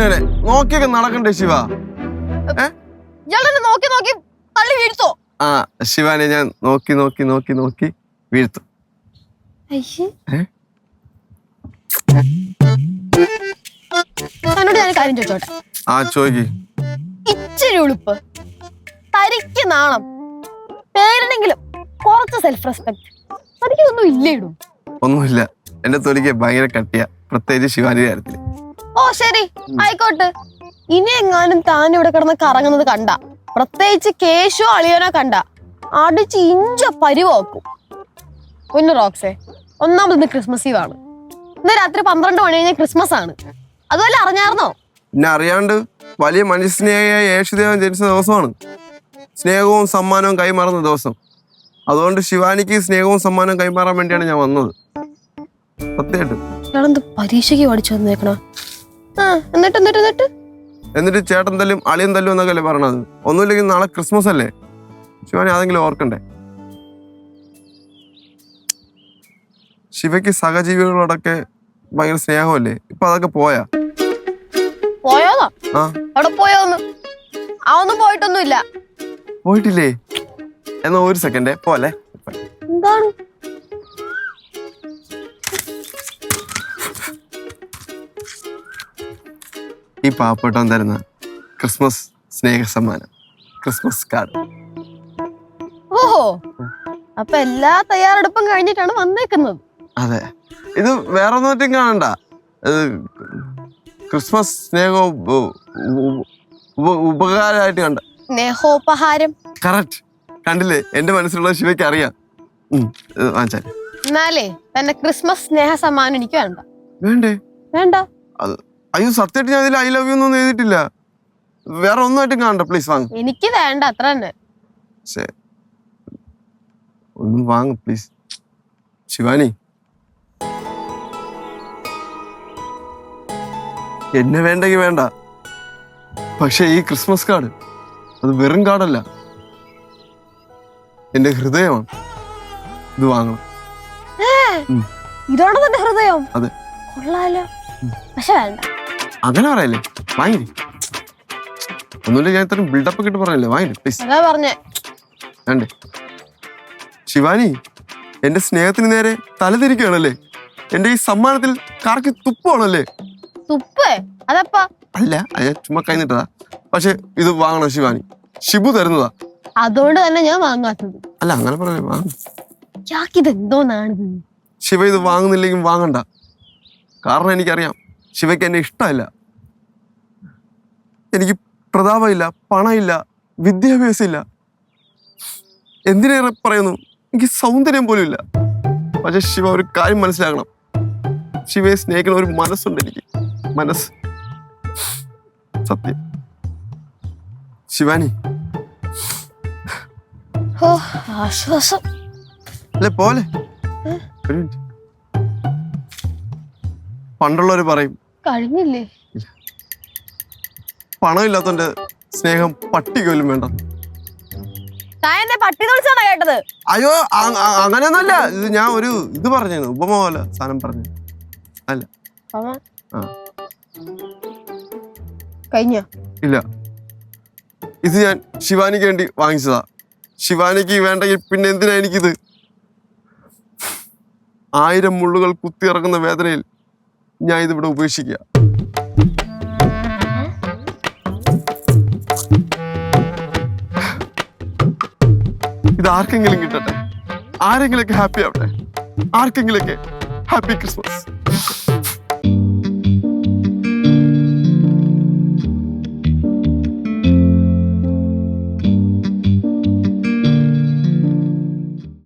നേരെ നോക്കിയൊക്കെ നടക്കണ്ടേ ശിവ? നോക്കി നോക്കി തള്ളി വീഴ്ത്തോ? ആ ശിവാനെ ഞാൻ നോക്കി നോക്കി നോക്കി നോക്കി വീഴ്ത്തും. എന്നോട് ഞാൻ കാര്യം ചോദിച്ചോട്ടെ? ആ ചോദിക്ക്. ഇച്ചിരി ഉളുപ്പ്, തരിക്ക് നാണം, പേരിനെങ്കിലും കുറച്ച് സെൽഫ് റെസ്പെക്ട്, എനിക്കൊന്നും ഇല്ലേടൂ. ഒന്നുമില്ല, എന്റെ തൊലിക്ക് ഭയങ്കര കട്ടിയ, പ്രത്യേകിച്ച് ശിവാനിയുടെ കാര്യത്തില്. ഓ ശരി ആയിക്കോട്ടെ. ഇനി എങ്ങാനും താൻ ഇവിടെ കിടന്ന് കറങ്ങുന്നത് കണ്ട, പ്രത്യേകിച്ച് കേശോ അളിയോനോ കണ്ട, അടിച്ച് ഇഞ്ച പരിവാക്കും. പിന്നെ റോക്സേ, ഒന്നാമത് ഇന്ന് ക്രിസ്മസ് ഈവ് ആണ്. ഇന്ന് രാത്രി 12 മണി കഴിഞ്ഞാൽ ക്രിസ്മസ് ആണ്. അതുപോലെ അറിഞ്ഞാർന്നോ? പിന്നെ അറിയാണ്ട് വലിയ മനുഷ്യസ്നേഹിയായ യേശുദേവൻ ജനിച്ച ദിവസമാണ്. സ്നേഹവും സമ്മാനവും കൈമാറുന്ന ദിവസം. അതുകൊണ്ട് ശിവാനിക്ക് സ്നേഹവും സമ്മാനവും കൈമാറാൻ വേണ്ടിയാണ് ഞാൻ വന്നത്. സത്യമായിട്ട്. പരീക്ഷയ്ക്ക് പഠിച്ചു വന്നേക്കണ. എന്നിട്ട് ചേട്ടൻ തല്ലും അളിയൻ തല്ലും എന്നൊക്കെ അല്ലേ പറഞ്ഞത്? ഒന്നുമില്ലെങ്കിൽ നാളെ ക്രിസ്മസ് അല്ലേ? ശിവാനി അതെങ്കിലും ഓർക്കണ്ടേ? ശിവയ്ക്ക് സഹജീവികളോടൊക്കെ ഭയങ്കര സ്നേഹമല്ലേ? ഇപ്പൊ അതൊക്കെ പോയാ? പോയോന്നോ? അവിടെ പോയോന്ന്? അതൊന്നും പോയിട്ടൊന്നുമില്ല. പോയിട്ടില്ലേ? എന്നാ ഒരു സെക്കൻഡ് പോലെ. എന്താണ്? ഈ പാവപ്പെട്ടവൻ തരുന്ന ക്രിസ്മസ് സ്നേഹ സമ്മാനം, ക്രിസ്മസ് കാർഡ്. ഓഹോ, അപ്പൊ എല്ലാ തയ്യാറെടുപ്പും കഴിഞ്ഞിട്ടാണ് വന്നേക്കുന്നത്. അതെ, ഇത് വേറെ ഒന്നും കാണണ്ട. ക്രിസ്മസ് സ്നേഹവും ഉപകാരമായിട്ട് കണ്ട സ്നേഹോപഹാരം. കറക്റ്റ്. കണ്ടില്ലേ, എന്റെ മനസ്സിലുള്ള ശിവയ്ക്ക് അറിയാം. എന്നാലേ തന്നെ ക്രിസ്മസ് സ്നേഹ സമ്മാനം എനിക്ക് വേണ്ട. വേണ്ടേ? വേണ്ട. അയ്യോ സത്യമായിട്ട് ഞാൻ ഇതിൽ ഐ ലവ് യു ഒന്നും എഴുതിയിട്ടില്ല. വേറെ ഒന്നുമായിട്ടും കാണണ്ട, പ്ലീസ് വാങ്ങ. എനിക്ക് വേണ്ട, അത്ര തന്നെ. ഒന്നും വാങ്ങ പ്ലീസ്. ശിവാനി, എന്നെ വേണ്ടെങ്കിൽ വേണ്ട, പക്ഷെ ഈ ക്രിസ്മസ് കാർഡ് അത് വെറും കാർഡല്ല, എന്റെ ഹൃദയമാണ്. ഇത് വാങ്ങണം. ഇതാണോ തന്റെ ഹൃദയം? അതെ. കൊള്ളാലോ, പക്ഷെ വേണ്ട. അങ്ങനെ പറയല്ലേ, വാങ്ങി. ഒന്നുമില്ല, ഞാൻ ഇത്രയും ബിൽഡപ്പ് കിട്ടി പറഞ്ഞല്ലേ, വാങ്ങി പ്ലീസ്. അതാ പറഞ്ഞേ. വേണ്ടേ? ശിവാനി, എന്റെ സ്നേഹത്തിന് നേരെ തലതിരിക്കുകയാണല്ലേ. എന്റെ ഈ സമ്മാനത്തിൽ കറക്കി തുപ്പാണല്ലേ. തുപ്പേ? അതപ്പാ? അല്ല, ഞാൻ ചുമ്മാ കഴിഞ്ഞിട്ടതാ. പക്ഷെ ഇത് വാങ്ങണം ശിവാനി, ഷിബു തരുന്നതാ. അതുകൊണ്ട് തന്നെ ഞാൻ വാങ്ങാത്തത്. അല്ല അങ്ങനെ പറയല്ലേ, വാങ്ങും. ഇതെന്തോന്നാണ്? ശിവ ഇത് വാങ്ങുന്നില്ലെങ്കിൽ വാങ്ങണ്ട. കാരണം എനിക്കറിയാം ശിവയ്ക്ക് എന്നെ ഇഷ്ടമല്ല. എനിക്ക് പ്രതാപമില്ല, പണമില്ല, വിദ്യാഭ്യാസം ഇല്ല. എന്തിനേറെ പറയുന്നു, എനിക്ക് സൗന്ദര്യം പോലും ഇല്ല. പക്ഷെ ശിവ ഒരു കാര്യം മനസ്സിലാക്കണം, ശിവയെ സ്നേഹിക്കുന്ന ഒരു മനസ്സുണ്ട് എനിക്ക്. മനസ്സ്. സത്യം. ശിവാനി ആശ്വാസം അല്ലേ? പോലെ ഒരു മിനിറ്റ്. പണ്ടുള്ളവര് പറയും കഴിഞ്ഞില്ലേ, പണമില്ലാത്തവന്റെ സ്നേഹം പട്ടിക്കൊല്ലും വേണ്ട. പട്ടി തൊളിച്ചാണോ കേട്ടത്? അയ്യോ അങ്ങനെയൊന്നല്ല. ഇത് ഞാൻ ഒരു ഇത് പറഞ്ഞു, ഉപമ പോലെ സാധനം പറഞ്ഞു. അല്ല കഴിഞ്ഞ ഇല്ല, ഇത് ഞാൻ ശിവാനിക്ക് വേണ്ടി വാങ്ങിച്ചതാ. ശിവാനിക്ക് വേണ്ടെങ്കിൽ പിന്നെ എന്തിനാ എനിക്കിത്? 1000 മുള്ളുകൾ കുത്തിയിറങ്ങുന്ന വേദനയിൽ ഞാൻ ഇതിവിടെ ഉപേക്ഷിക്കുക. ഇത് ആർക്കെങ്കിലും കിട്ടട്ടെ, ആരെങ്കിലൊക്കെ ഹാപ്പി ആവട്ടെ, ആർക്കെങ്കിലൊക്കെ ഹാപ്പി ക്രിസ്മസ്.